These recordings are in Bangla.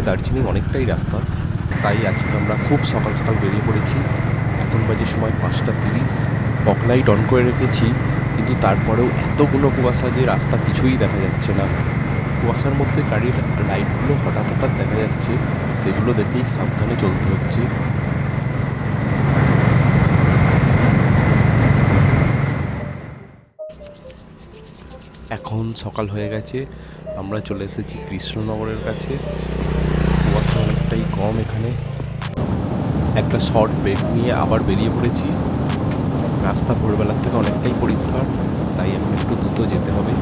দার্জিলিং অনেকটাই রাস্তা, তাই আজকে আমরা খুব সকাল সকাল বেরিয়ে পড়েছি। এখন বাজে সময় 5:30। ফগ লাইট অন করে রেখেছি, কিন্তু তারপরেও এতগুলো কুয়াশা যে রাস্তা কিছুই দেখা যাচ্ছে না। কুয়াশার মধ্যে গাড়ির লাইটগুলো হঠাৎ হঠাৎ দেখা যাচ্ছে, সেগুলো দেখেই সাবধানে চলতে হচ্ছে। এখন সকাল হয়ে গেছে, আমরা চলে এসেছি কৃষ্ণনগরের কাছে। কুয়াশা অনেকটাই কম এখানে। একটা শর্ট ব্রেক নিয়ে আবার বেরিয়ে পড়েছি। রাস্তা ভোরবেলার থেকে অনেকটাই পরিষ্কার, তাই এখন একটু দ্রুত যেতে হবে,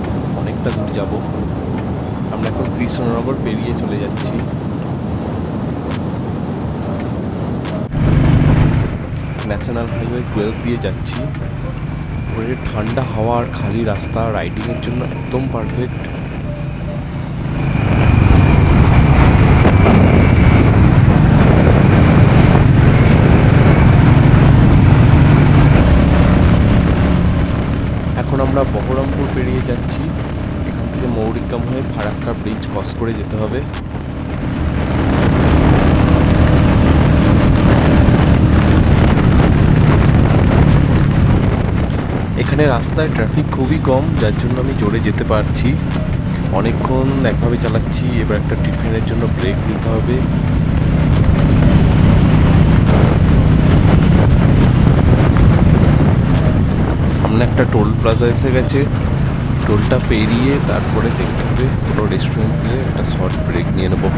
অনেকটা দূর যাব। আমরা এখন কৃষ্ণনগর পেরিয়ে চলে যাচ্ছি। ন্যাশনাল হাইওয়ে 12 দিয়ে যাচ্ছি। ভোরের ঠান্ডা হাওয়া আর খালি রাস্তা রাইডিংয়ের জন্য একদম পারফেক্ট। এখন আমরা বহরমপুর পেরিয়ে যাচ্ছি। এখান থেকে মৌরিগ্রাম হয়ে ফারাক্কা ব্রিজ ক্রস করে যেতে হবে। এখানে রাস্তায় ট্রাফিক খুবই কম, যার জন্য আমি জোরে যেতে পারছি। অনেকক্ষণ একভাবে চালাচ্ছি, এবার একটা টিফিনের জন্য ব্রেক নিতে হবে। সামনে একটা টোল প্লাজা এসে গেছে, টোলটা পেরিয়ে তারপরে দেখতে হবে কোনো রেস্টুরেন্ট পেলে একটা শর্ট ব্রেক নিয়ে নেবো।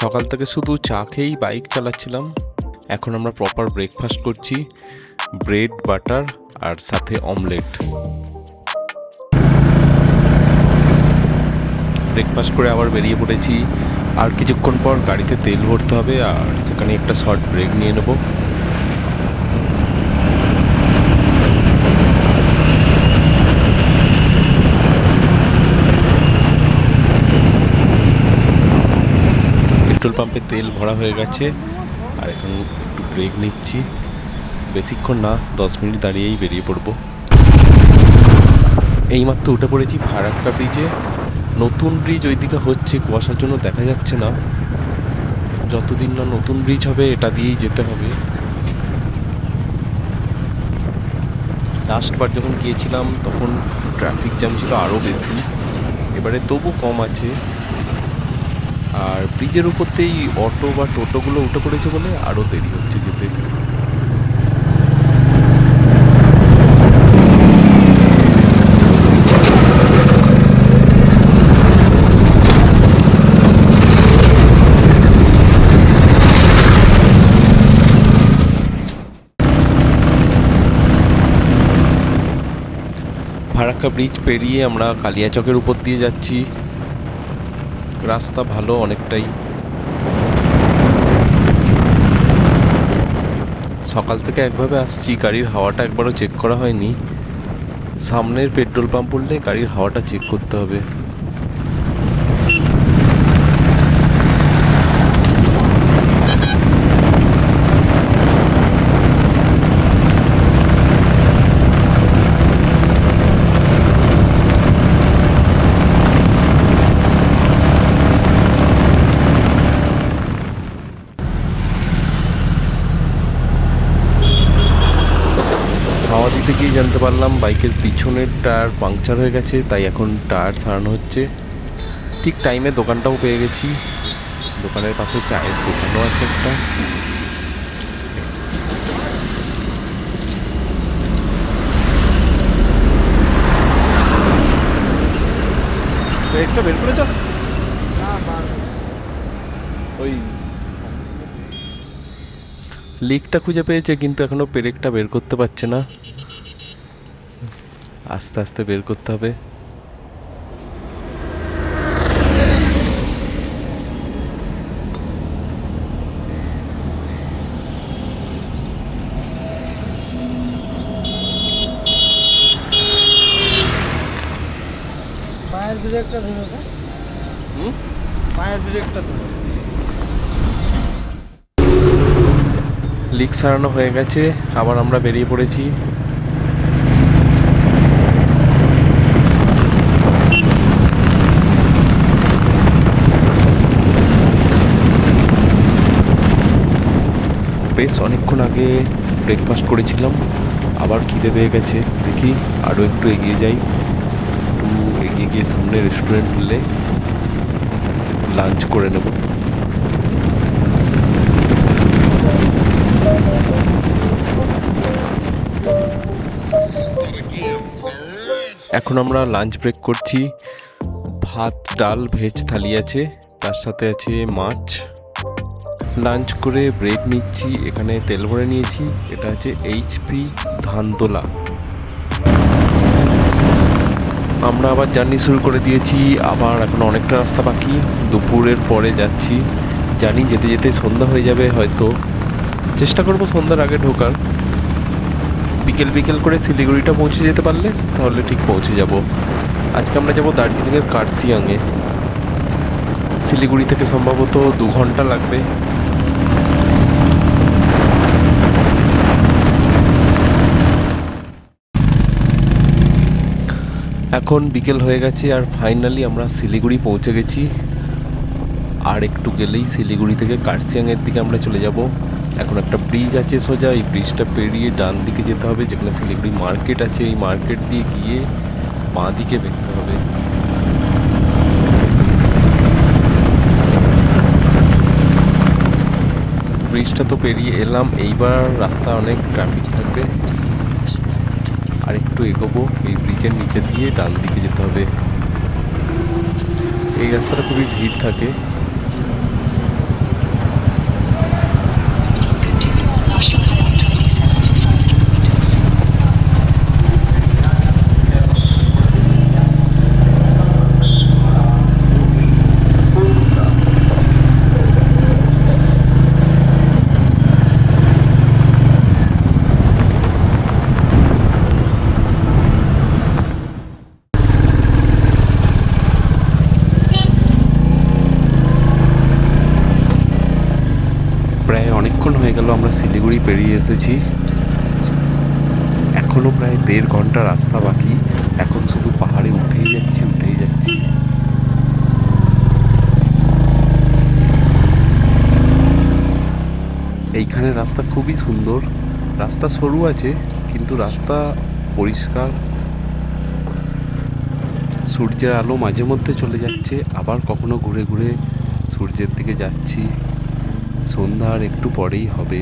সকাল থেকে শুধু চা খেয়েই বাইক চালাচ্ছিলাম। এখন আমরা প্রপার ব্রেকফাস্ট করছি, ব্রেড বাটার আর সাথে অমলেট। ব্রেকফাস্ট করে আবার বেরিয়ে পড়েছি। আর কিছুক্ষণ পর গাড়িতে তেল ভরতে হবে, আর সেখানে একটা শর্ট ব্রেক নিয়ে নেব। পেট্রোল পাম্পে তেল ভরা হয়ে গেছে, আর এখন একটু ব্রেক নিচ্ছি। বেশিক্ষণ না, 10 মিনিট দাঁড়িয়েই বেরিয়ে পড়বো। এইমাত্র উঠে পড়েছি ফারাক্কা ব্রিজে। নতুন ব্রিজ ওইদিকে হচ্ছে, কুয়াশার জন্য দেখা যাচ্ছে না। যতদিন না নতুন ব্রিজ হবে এটা দিয়েই যেতে হবে। লাস্টবার যখন গিয়েছিলাম তখন ট্রাফিক জ্যাম ছিল আরও বেশি, এবারে তবু কম আছে। আর ব্রিজের উপরতেই অটো বা টোটোগুলো উঠে পড়েছে বলে আরও দেরি হচ্ছে যেতে। ফারাক্কা ব্রিজ পেরিয়ে আমরা কালিয়াচকের উপর দিয়ে যাচ্ছি। রাস্তা ভালো অনেকটাই। সকাল থেকে একভাবে আসছি, গাড়ির হাওয়াটা একবারও চেক করা হয়নি। সামনের পেট্রোল পাম্প উঠলে গাড়ির হাওয়াটা চেক করতে হবে। হাওয়া দিতে গিয়ে জানতে পারলাম বাইকের পিছনের টায়ার পাংচার হয়ে গেছে, তাই এখন টায়ার সারানো হচ্ছে। ঠিক টাইমে দোকানটাও পেয়ে গেছি। দোকানের পাশে চায়ের দোকানও আছে একটা। ব্রেকটা বের করেছ? ওই লিকটা খুঁজে পেয়েছে, কিন্তু এখনো ব্রেকটা বের করতে পারছে না। আস্তে আস্তে বের করতে হবে। ব্রেকটা ধরো তো। পায়ের ব্রেকটা ধরো। লিক সারানো হয়ে গেছে, আবার আমরা বেরিয়ে পড়েছি। বেশ অনেকক্ষণ আগে ব্রেকফাস্ট করেছিলাম, আবার খিদে পেয়ে গেছে। দেখি আরও একটু এগিয়ে যাই, একটু এগিয়ে গিয়ে সামনে রেস্টুরেন্ট হলে লাঞ্চ করে নেব। এখন আমরা লাঞ্চ ব্রেক করছি। ভাত, ডাল, ভেজ থালি আছে, তার সাথে আছে মাছ। লাঞ্চ করে ব্রেক নিচ্ছি। এখানে তেল ভরে নিয়েছি, এটা আছে এইচপি ধানতোলা। আমরা আবার জার্নি শুরু করে দিয়েছি। আবার এখন অনেকটা রাস্তা বাকি, দুপুরের পরে যাচ্ছি। জানি যেতে যেতে সন্ধ্যা হয়ে যাবে হয়তো, চেষ্টা করব সন্ধ্যার আগে ঢোকার। বিকেল বিকেল করে শিলিগুড়িটা পৌঁছে যেতে পারলে তাহলে ঠিক পৌঁছে যাব। আজকে আমরা যাব দার্জিলিংয়ের কার্সিয়াংয়ে। শিলিগুড়ি থেকে সম্ভবত 2 ঘন্টা লাগবে। এখন বিকেল হয়ে গেছে আর ফাইনালি আমরা শিলিগুড়ি পৌঁছে গেছি। আর একটু গেলেই শিলিগুড়ি থেকে কার্সিয়াংয়ের দিকে আমরা চলে যাব। এখন একটা ব্রিজ আছে সোজা, এই ব্রিজটা পেরিয়ে ডান দিকে যেতে হবে, যেখানে শিলিগুড়ি মার্কেট আছে। এই মার্কেট দিয়ে গিয়ে বাঁ দিকে বেরোতে হবে। ব্রিজটা তো পেরিয়ে এলাম, এইবার রাস্তা অনেক ট্রাফিক থাকবে। আর একটু এগোবো, এই ব্রিজের নিচে দিয়ে ডান দিকে যেতে হবে। এই রাস্তাটা খুবই ভিড় থাকে। প্রায় অনেকক্ষণ হয়ে গেল আমরা শিলিগুড়ি পেরিয়ে এসেছি। এখনো প্রায় 1.5 ঘন্টা রাস্তা বাকি। এখন শুধু পাহাড়ে উঠেই যাচ্ছি, উঠেই যাচ্ছি। এইখানে রাস্তা খুবই সুন্দর। রাস্তা সরু আছে কিন্তু রাস্তা পরিষ্কার। সূর্যের আলো মাঝে মধ্যে চলে যাচ্ছে, আবার কখনো ঘুরে ঘুরে সূর্যের দিকে যাচ্ছি। সন্ধ্যার একটু পরেই হবে।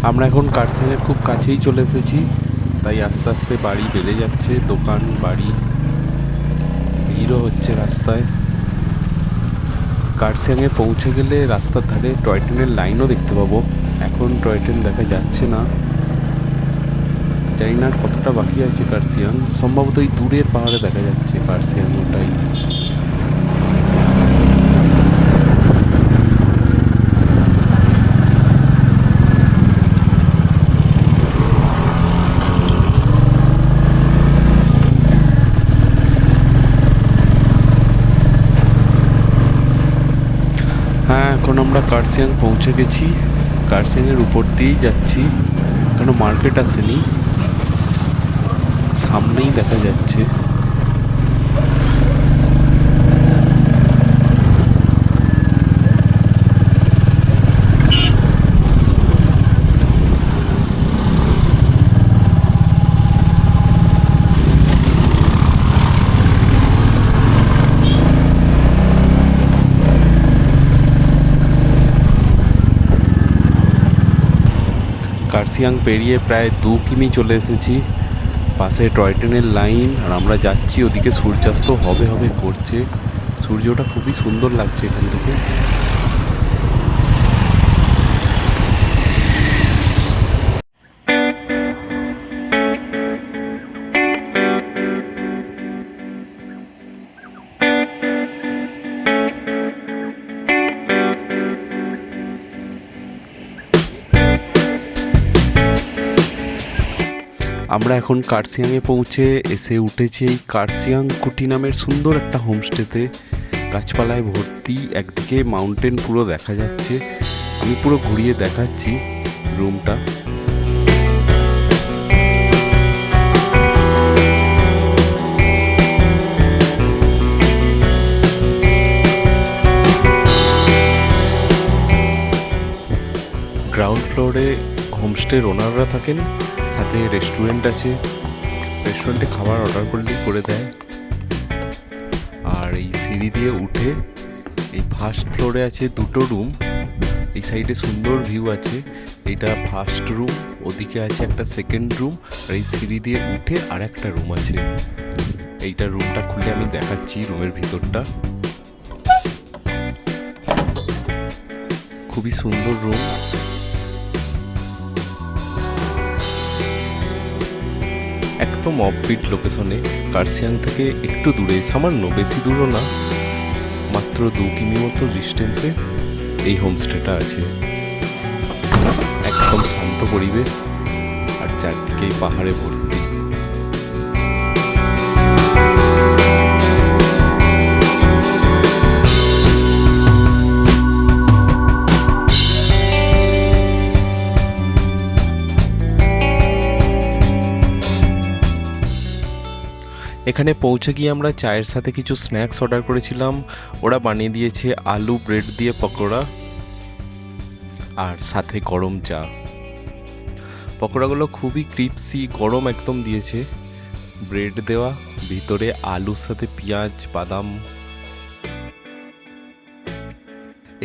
আমরা এখন কার্সিয়াংয়ের খুব কাছেই চলে এসেছি, তাই আস্তে আস্তে বাড়ি বেড়ে যাচ্ছে, দোকান বাড়ি, ভিড়ও হচ্ছে রাস্তায়। কার্সিয়াংয়ে পৌঁছে গেলে রাস্তার ধারে টয় ট্রেনের লাইনও দেখতে পাবো। এখন টয় ট্রেন দেখা যাচ্ছে না, জানি না কতটা বাকি আছে কার্সিয়াং। সম্ভবত এই দূরের পাহাড়ে দেখা যাচ্ছে কার্সিয়াং, ওটাই। হ্যাঁ, এখন আমরা কার্সিয়াং পৌঁছে গেছি। কার্সিয়াংয়ের উপর দিয়েই যাচ্ছি, কেন মার্কেট আসেনি, সামনেই দেখা যাচ্ছে। কার্সিয়াং পেরিয়ে প্রায় 2 কিমি চলে এসেছি। পাশে টয় ট্রেনের লাইন, আর আমরা যাচ্ছি ওদিকে। সূর্যাস্ত হবে হবে করছে, সূর্যটা খুবই সুন্দর লাগছে এখান থেকে। আমরা এখন কার্সিয়াংয়ে পৌঁছে এসে উঠেছি এই কার্সিয়াং কুটি নামের সুন্দর একটা হোমস্টেতে। গাছপালায় ভর্তি, একদিকে মাউন্টেন পুরো দেখা যাচ্ছে। আমি পুরো ঘুরিয়ে দেখাচ্ছি রুমটা। গ্রাউন্ড ফ্লোরে হোমস্টের ওনাররা থাকেন, সাথে রেস্টুরেন্ট আছে। রেস্টুরেন্টে খাবার অর্ডার করলেই করে দেয়। আর এই সিঁড়ি দিয়ে উঠে এই ফার্স্ট ফ্লোরে আছে দুটো রুম। এই সাইডে সুন্দর ভিউ আছে, এইটা ফার্স্ট রুম, ওদিকে আছে একটা সেকেন্ড রুম। আর এই সিঁড়ি দিয়ে উঠে আর একটা রুম আছে। এইটা রুমটা খুলে আমি দেখাচ্ছি রুমের ভিতরটা। খুবই সুন্দর রুম। একদম অফবিট লোকেশনে, কার্সিয়াং থেকে একটু দূরে, সামান্য, বেশি দূরও না, মাত্র 2 কিমি মতো ডিস্টেন্সে এই হোমস্টেটা আছে। একদম শান্ত পরিবেশ আর চারদিকেই পাহাড়ে ভর্তি। এখানে পৌঁছে গিয়ে আমরা চায়ের সাথে কিছু স্ন্যাক্স অর্ডার করেছিলাম। ওরা বানিয়ে দিয়েছে আলু ব্রেড দিয়ে পকোড়া আর সাথে গরম চা। পকোড়াগুলো খুবই ক্রিপসি, গরম একদম দিয়েছে। ব্রেড দেওয়া, ভিতরে আলুর সাথে পেঁয়াজ, বাদাম।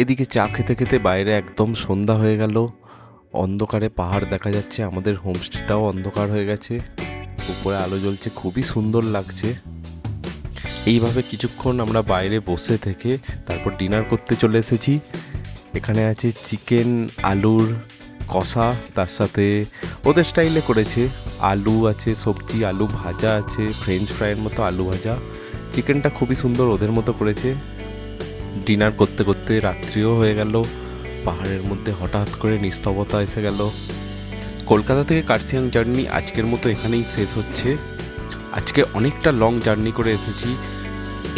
এদিকে চা খেতে খেতে বাইরে একদম সন্ধ্যা হয়ে গেল। অন্ধকারে পাহাড় দেখা যাচ্ছে, আমাদের হোমস্টেটাও অন্ধকার হয়ে গেছে। উপরে আলো জ্বলছে, খুবই সুন্দর লাগছে। এইভাবে কিছুক্ষণ আমরা বাইরে বসে থেকে তারপর ডিনার করতে চলে এসেছি। এখানে আছে চিকেন আলুর কষা, তার সাথে ওদের স্টাইলে করেছে। আলু আছে, সবজি, আলু ভাজা আছে, ফ্রেঞ্চ ফ্রাইয়ের মতো আলু ভাজা। চিকেনটা খুবই সুন্দর ওদের মতো করেছে। ডিনার করতে করতে রাত্রিও হয়ে গেল। পাহাড়ের মধ্যে হঠাৎ করে নিস্তব্ধতা এসে গেল। কলকাতা থেকে কার্সিয়াং জার্নি আজকের মতো এখানেই শেষ হচ্ছে। আজকে অনেকটা লং জার্নি করে এসেছি।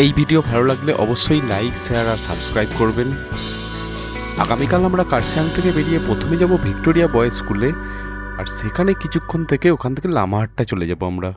এই ভিডিও ভালো লাগলে অবশ্যই লাইক, শেয়ার আর সাবস্ক্রাইব করবেন। আগামীকাল আমরা কার্সিয়াং থেকে বেরিয়ে প্রথমে যাব ভিক্টোরিয়া বয়েজ স্কুলে, আর সেখানে কিছুক্ষণ থেকে ওখান থেকে লামাহাট্টা চলে যাব আমরা।